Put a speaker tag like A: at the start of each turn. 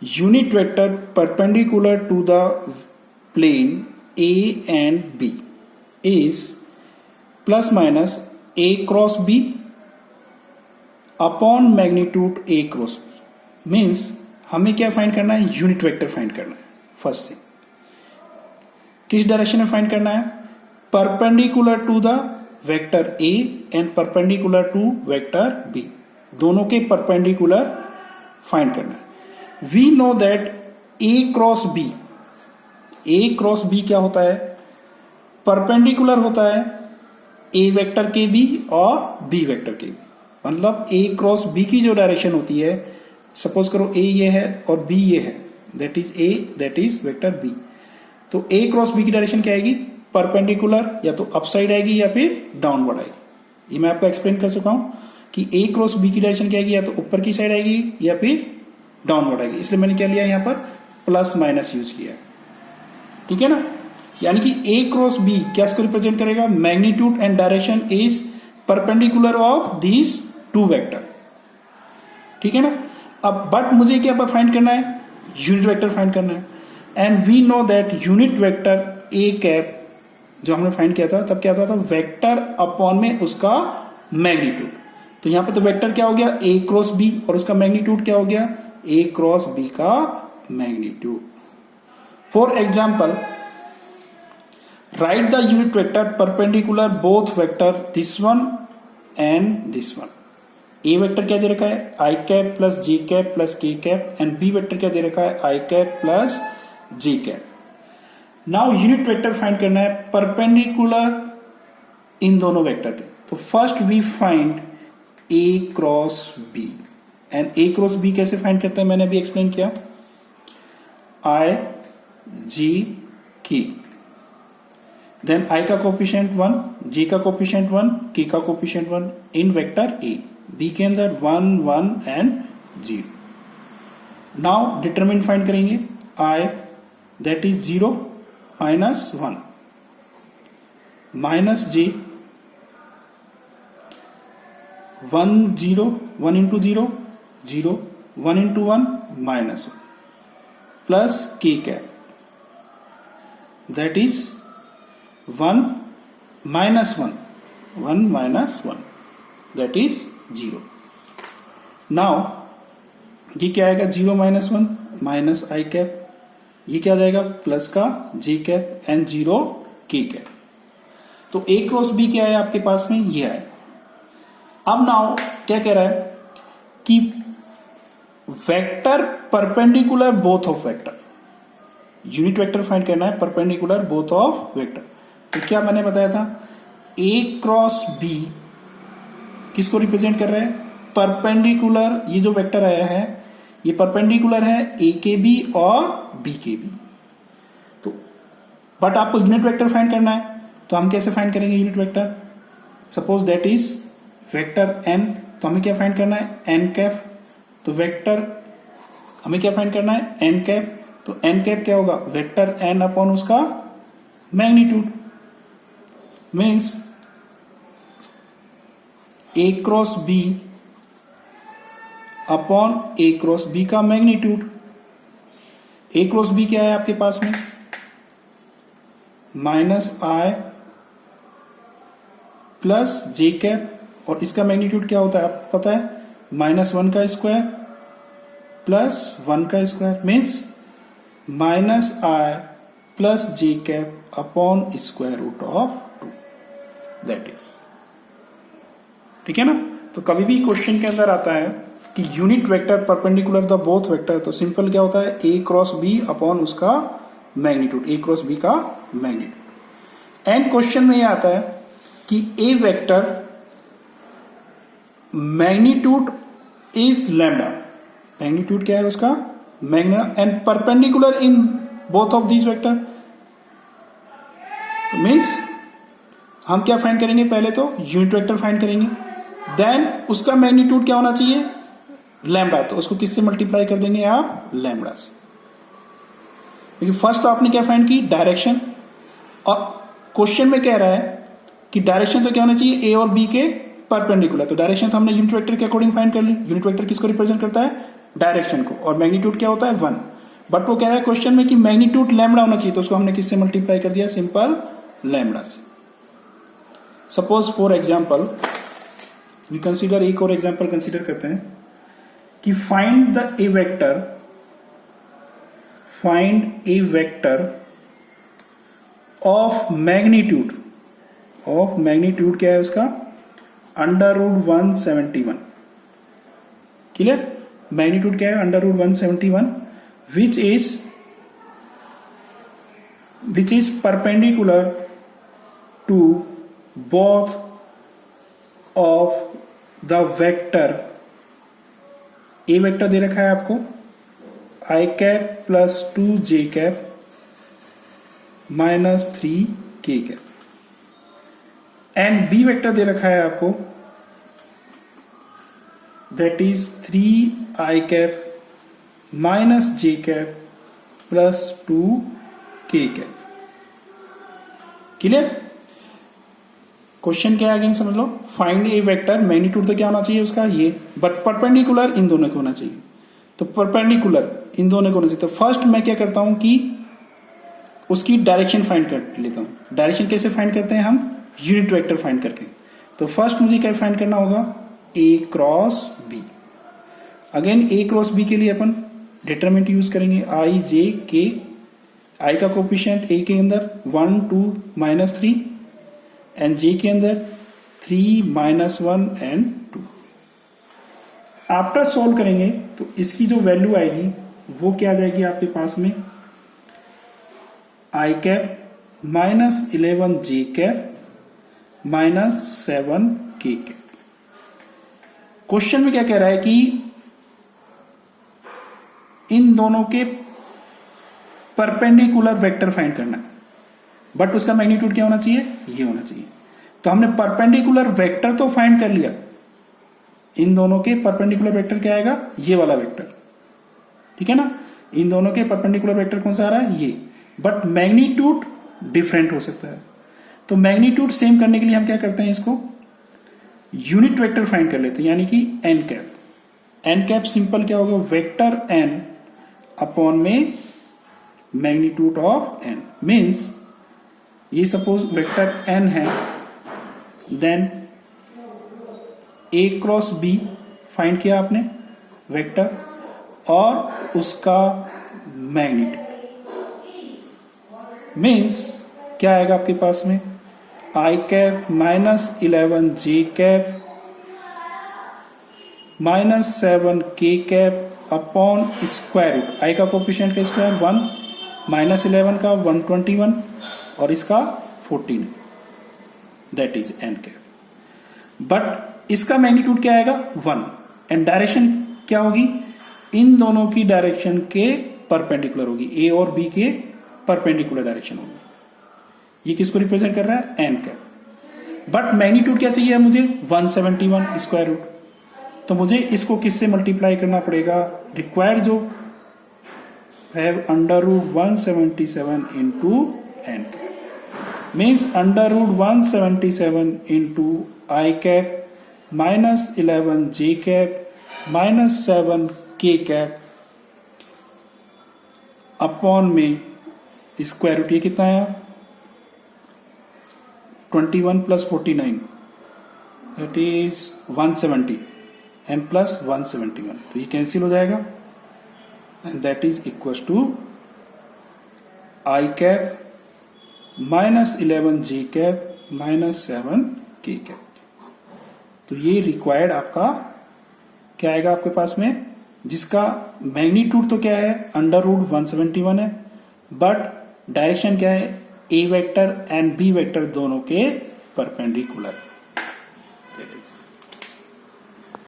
A: unit vector perpendicular to the plane A and B is plus minus A cross B upon magnitude A cross B। Means हमें क्या find करना है? Unit vector find करना है। First thing किस direction में find करना है? Perpendicular to the vector A and perpendicular to vector B, दोनों के परपेंडिकुलर फाइंड करना है। We know that A cross B क्या होता है? परपेंडिकुलर होता है A वेक्टर के B और B वेक्टर के B। मतलब A क्रॉस B की जो डायरेक्शन होती है, सपोज करो A ये है और B ये है, that is A, that is vector B। तो A क्रॉस B की डायरेक्शन क्या आएगी? परपेंडिकुलर, या तो अपसाइड आएगी या फिर डाउनवर्ड आएगी। ये मैं आपको एक्सप्लेन कर चुका हूं कि A क्रॉस B की डायरेक्शन क्या आएगी? या तो ऊपर की साइड आएगी या फिर डाउनवर्ड आएगी। इसलिए मैंने क्या लिया यहां पर? प्लस माइनस यूज किया। ठीक है ना? यानी कि A क्रॉस B क्या इसको रिप्रेजेंट करेगा? Magnitude and direction is perpendicular of these two vector. ठीक है ना? अब बट मुझे क्या फाइंड करना है? यूनिट वेक्टर फाइंड करना है। And we know that unit vector A cap जो हमने फाइंड किया था तब क्या था? वेक्टर अपॉन में उसका मैग्नीट्यूड। तो यहां पे तो वेक्टर क्या हो गया? A क्रॉस B और उसका मैग्नीट्यूड क्या हो गया? A क्रॉस B का magnitude. For example, write the unit vector perpendicular both vector this one and this one. A vector क्या दे रखा है? I cap plus J cap plus K cap, and B vector क्या दे रखा है? I cap plus J cap. Now unit vector find करना है परपेंडिकुलर इन दोनों वेक्टर के। तो first we find A cross B, and A cross B कैसे फाइंड करते हैं मैंने अभी एक्सप्लेन किया। I J K, then I का कोफिशिएंट 1, J का कोफिशिएंट 1, K का coefficient 1 in vector A। B के अंदर 1 1 एंड 0। नाउ डिटरमिन फाइंड करेंगे। I that is 0 minus 1 minus J 1 0 1 into 0 0 1 into 1 minus 1 plus K cap that is 1 minus 1 1 minus 1 that is 0। Now ये क्या आएगा? 0 minus 1 minus I cap, ये क्या आ जाएगा? Plus का J cap and 0 K cap. तो A cross B क्या है आपके पास में? ये है। अब नाउ क्या कह रहा है कि vector perpendicular both of vector, unit vector find करना है परपेंडिकुलर बोथ ऑफ वेक्टर। तो क्या मैंने बताया था? A क्रॉस B किसको रिप्रेजेंट कर रहा है? परपेंडिकुलर, ये जो वेक्टर आया है ये परपेंडिकुलर है A के B और B के B। तो बट आपको यूनिट वेक्टर फाइंड करना है, तो हम कैसे फाइंड करेंगे unit vector? Suppose that is vector n, तो हमें क्या फाइंड करना है? n cap. तो वेक्टर हमें क्या फाइंड करना है? n cap. तो n कैप क्या होगा? वेक्टर n अपॉन उसका magnitude. Means A cross B upon A cross B का मैग्नीट्यूड। A क्रॉस B क्या है आपके पास में? Minus I plus J cap, और इसका मैग्नीट्यूड क्या होता है आपको पता है? माइनस 1 का स्क्वायर प्लस 1 का square, means minus I plus J cap upon square root of 2, that is. ठीक है ना? तो कभी भी क्वेश्चन के अंदर आता है कि unit vector perpendicular the both vector, तो सिंपल क्या होता है? A क्रॉस B अपॉन उसका मैग्नीट्यूड, A क्रॉस B का मैग्नीट्यूड। एंड क्वेश्चन में यह आता है कि A vector magnitude is lambda, magnitude क्या है उसका? Magna, and perpendicular in both of this vector. तो मीन्स हम क्या फाइंड करेंगे? पहले तो यूनिट वेक्टर फाइंड करेंगे, देन उसका मैग्नीट्यूड क्या होना चाहिए? लैम्डा। तो उसको किससे मल्टीप्लाई कर देंगे आप? लैम्डा से। क्योंकि फर्स्ट तो आपने क्या फाइंड की? डायरेक्शन, और क्वेश्चन में कह रहा है कि डायरेक्शन तो क्या होना चाहिए? A और B के परपेंडिकुलर। तो डायरेक्शन तो हमने यूनिट वेक्टर के अकॉर्डिंग फाइंड कर ली। यूनिट वेक्टर किसको रिप्रेजेंट करता है? डायरेक्शन को, और मैग्नीट्यूड क्या होता है 1। बट वो कह रहा है क्वेश्चन में कि मैग्नीट्यूड लैम्बडा होना चाहिए, तो उसको हमने किससे मल्टीप्लाई कर दिया, सिंपल लैम्बडा से। Suppose for example we consider, एक और एग्जाम्पल कंसीडर करते हैं कि find a vector of magnitude क्या है उसका, √171। क्लियर, मैग्नीट्यूड क्या है, √171, which is perpendicular to both of the vector, A vector दे रखा है आपको i cap plus 2j cap minus 3k cap, and B vector दे रखा है आपको that is 3i cap minus j cap plus 2k cap. Clear, question क्या है अगेन समझ लो, फाइंड ए वेक्टर, मैग्नीट्यूड तो क्या होना चाहिए उसका ये, बट परपेंडिकुलर इन दोनों को होना चाहिए, तो परपेंडिकुलर इन दोनों को होना चाहिए। तो फर्स्ट मैं क्या करता हूं कि उसकी डायरेक्शन फाइंड कर लेता हूं। डायरेक्शन कैसे फाइंड करते हैं हम, यूनिट वेक्टर फाइंड करके। तो फर्स्ट मुझे क्या फाइंड करना होगा, ए क्रॉस बी। अगेन ए क्रॉस बी के लिए अपन डिटरमिनेंट यूज करेंगे, आई जे के, आई का कोफिशिएंट ए के अंदर 1 2 -3 एंड जे के अंदर 3 -1 एंड 2। आफ्टर सोल्व करेंगे तो इसकी जो वैल्यू आएगी वो क्या आ जाएगी आपके पास में, आई कैप -11 जे कैप -7 के कैप। क्वेश्चन में क्या कह रहा है कि इन दोनों के परपेंडिकुलर वेक्टर फाइंड करना है, बट उसका मैग्नीट्यूड क्या होना चाहिए, ये होना चाहिए। तो हमने परपेंडिकुलर वेक्टर तो फाइंड कर लिया, इन दोनों के परपेंडिकुलर वेक्टर क्या आएगा, ये वाला वेक्टर, ठीक है ना। इन दोनों के परपेंडिकुलर वेक्टर कौन सा आ रहा है, ये, बट मैग्नीट्यूड डिफरेंट हो सकता है। तो मैग्नीट्यूड सेम करने के लिए हम क्या करते हैं, इसको यूनिट वेक्टर फाइंड कर लेते हैं, यानी कि N cap. N cap simple क्या होगा, वेक्टर एन अपॉन में मैग्नीट्यूड ऑफ एन। मीन्स ये सपोज वेक्टर एन है, then A cross B find किया आपने वेक्टर और उसका मैग्नीट्यूड, मीन्स क्या आएगा आपके पास में, आई कैप -11 जे कैप -7 के कैप अपॉन स्क्वायर रूट, आई का कोफिशिएंट का स्क्वायर 1, -11 का 121 और इसका 14, that is an cap. But इसका मैग्नीट्यूड क्या आएगा 1, एंड डायरेक्शन क्या होगी, इन दोनों की डायरेक्शन के परपेंडिकुलर होगी, ए और बी के परपेंडिकुलर डायरेक्शन होगी। ये किसको रिप्रेजेंट कर रहा है, एन कैप। बट मैग्नीट्यूड क्या चाहिए मुझे, 171 स्क्वायर रूट। तो मुझे इसको किससे मल्टीप्लाई करना पड़ेगा, रिक्वायर्ड जो है √177 into n cap, means √177 into i cap -11 J cap -7 के कैप अपॉन में स्क्वायर रूट, ये कितना आया 21 + 49 दैट इज 170 एंड प्लस 171, तो ये कैंसिल हो जाएगा and that is equal to I cap -11 J cap -7 के कैप। तो ये रिक्वायर्ड आपका क्या आएगा आपके पास में, जिसका मैग्नीट्यूड तो क्या है √171 है, बट डायरेक्शन क्या है, ए वेक्टर एंड बी वेक्टर दोनों के परपेंडिकुलर।